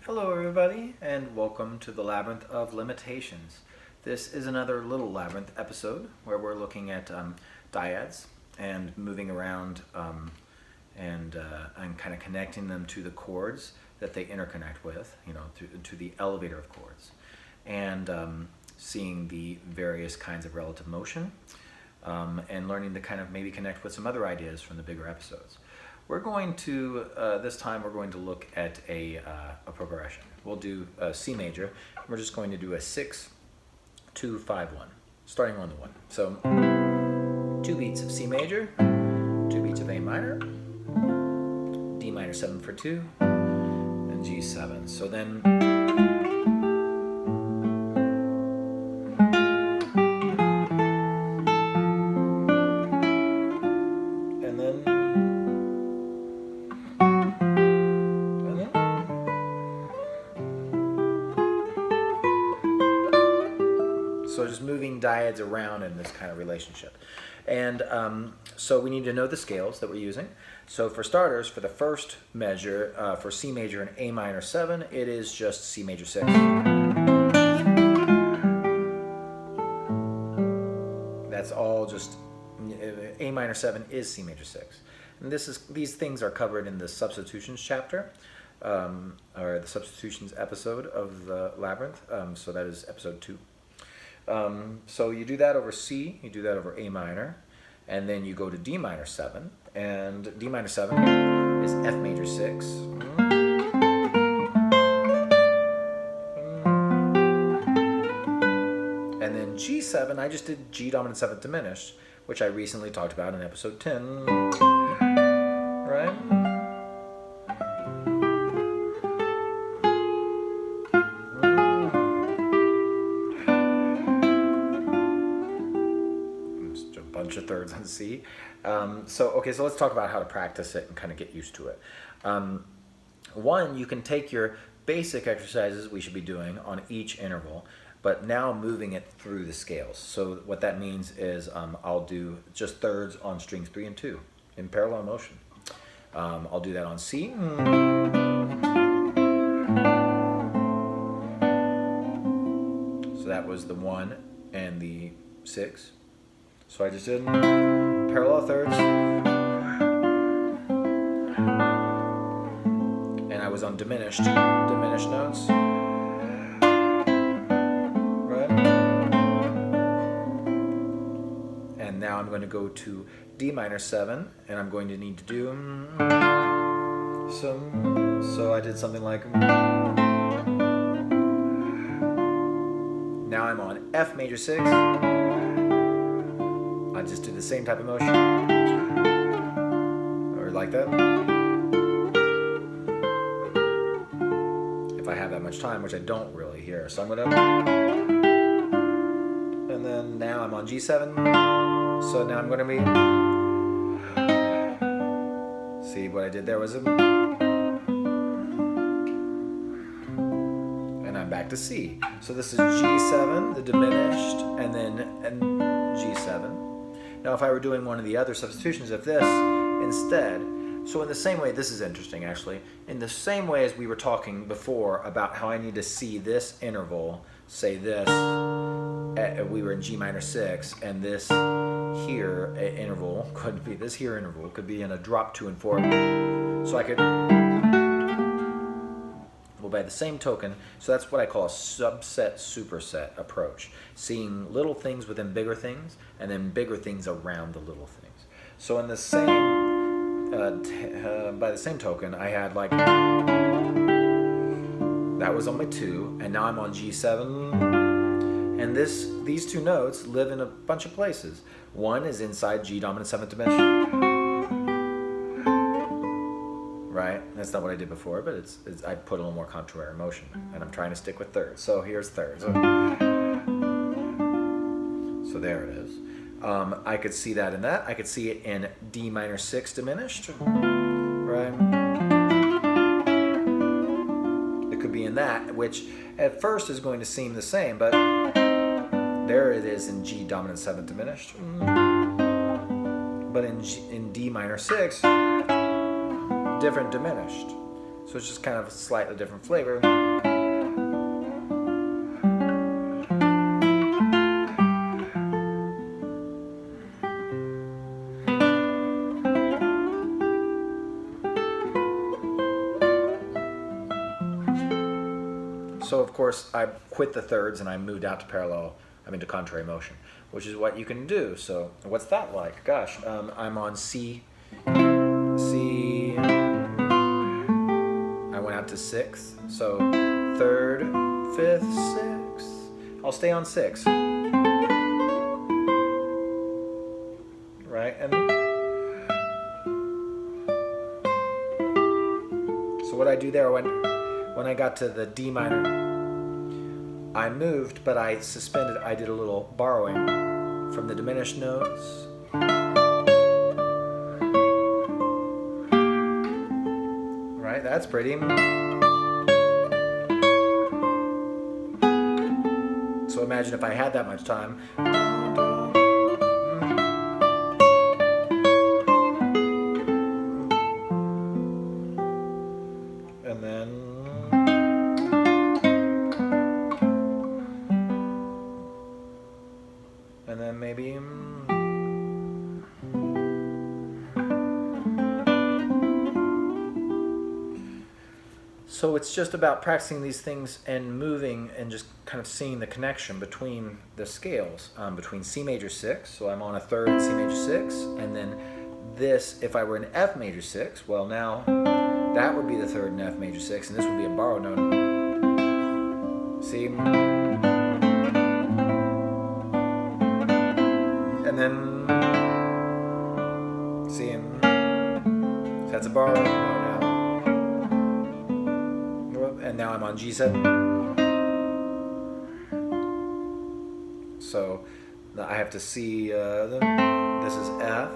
Hello everybody, and welcome to the Labyrinth of Limitations. This is another Little Labyrinth episode where we're looking at dyads and moving around and kind of connecting them to the chords that they interconnect with, to the elevator of chords, and seeing the various kinds of relative motion and learning to kind of maybe connect with some other ideas from the bigger episodes. We're going to, this time we're going to look at a progression. We'll do C major. We're just going to do a 6, 2, 5, 1, starting on the 1. So 2 beats of C major, 2 beats of A minor, D minor 7 for 2, and G7. So then So just moving dyads around in this kind of relationship. And so we need to know the scales that we're using. So for starters, for the first measure, for C major and A minor 7, it is just C major 6. That's all just, A minor 7 is C major 6. And these things are covered in the substitutions chapter, or the substitutions episode of the Labyrinth. So that is episode 2. So you do that over C, you do that over A minor, and then you go to D minor 7, and D minor 7 is F major 6. And then G7, I just did G dominant 7th diminished, which I recently talked about in episode 10, right? Of thirds on C. So let's talk about how to practice it and kind of get used to it. One, you can take your basic exercises we should be doing on each interval, but now moving it through the scales. So what that means is I'll do just thirds on strings 3 and 2 in parallel motion. I'll do that on C. So that was the 1 and the 6. So I just did parallel thirds, and I was on diminished notes, right? And now I'm going to go to D minor 7, and I'm going to need to do some. So I did something like. Now I'm on F major 6. I just do the same type of motion, or like that, if I have that much time, which I don't really here. So I'm gonna, and then now I'm on G7, so now I'm gonna be, see what I did there was and I'm back to C. So this is G7, the diminished, and then G7. Now, if I were doing one of the other substitutions of this instead, so in the same way, this is interesting actually, in the same way as we were talking before about how I need to see this interval, say this, we were in G minor 6, and this here interval could be, this here interval could be in a drop 2 and 4. So I could, well, by the same token, so that's what I call a subset superset approach, seeing little things within bigger things and then bigger things around the little things. So in the same, by the same token, I had like, that was on my 2, and now I'm on G7, and these two notes live in a bunch of places. One is inside G dominant 7th diminished. Right? That's not what I did before, but it's I put a little more contrary motion, and I'm trying to stick with thirds. So here's thirds. So there it is. I could see that in that. I could see it in D minor 6 diminished. Right? It could be in that, which at first is going to seem the same, but there it is in G dominant 7th diminished. But in D minor 6, different diminished. So it's just kind of a slightly different flavor. So of course I quit the thirds and I moved out to to contrary motion, which is what you can do. So what's that like? Gosh, I'm on C, I went out to sixth, so third, fifth, sixth. I'll stay on six, right? And so what I do there, when I got to the D minor, I moved, but I suspended. I did a little borrowing from the diminished notes. Right, that's pretty. So imagine if I had that much time. And then maybe so it's just about practicing these things and moving and just kind of seeing the connection between the scales, between C major 6, so I'm on a third in C major 6, and then this, if I were in F major 6, well now that would be the third in F major 6, and this would be a borrowed note. See? And then, see, so that's a borrowed note now. And now I'm on G7. So I have to see, this is F,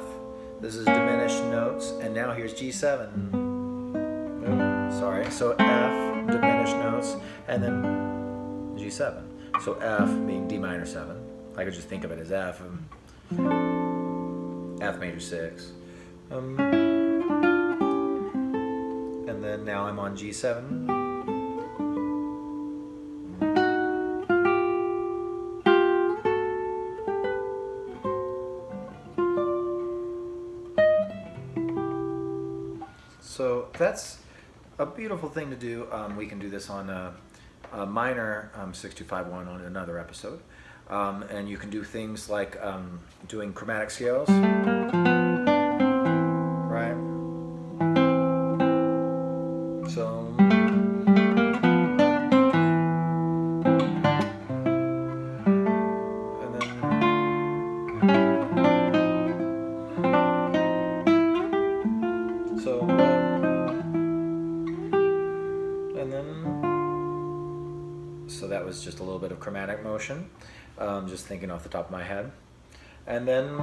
this is diminished notes, and now here's G7. Oh, sorry, so F, diminished notes, and then G7. So F being D minor 7. I could just think of it as F. F major 6. And then now I'm on G7. So that's a beautiful thing to do. We can do this on a minor 6251 on another episode. And you can do things like doing chromatic scales, right? So, and then, so, and then, so that was just a little bit of chromatic motion. Just thinking off the top of my head. And then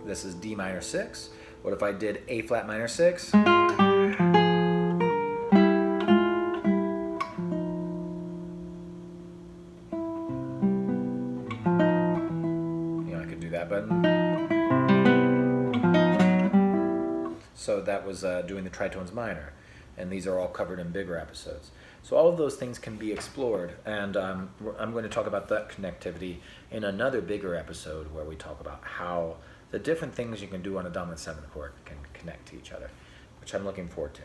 this is D minor 6. What if I did A flat minor 6? You know, I could do that, but so that was doing the tritones minor, and these are all covered in bigger episodes. So all of those things can be explored, and I'm going to talk about that connectivity in another bigger episode where we talk about how the different things you can do on a dominant 7th chord can connect to each other, which I'm looking forward to.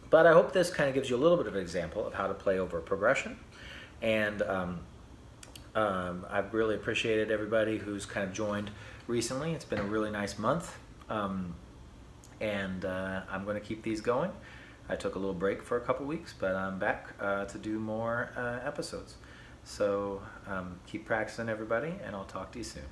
But I hope this kind of gives you a little bit of an example of how to play over a progression, and I've really appreciated everybody who's kind of joined recently. It's been a really nice month, and I'm going to keep these going. I took a little break for a couple weeks, but I'm back to do more episodes. So keep practicing, everybody, and I'll talk to you soon.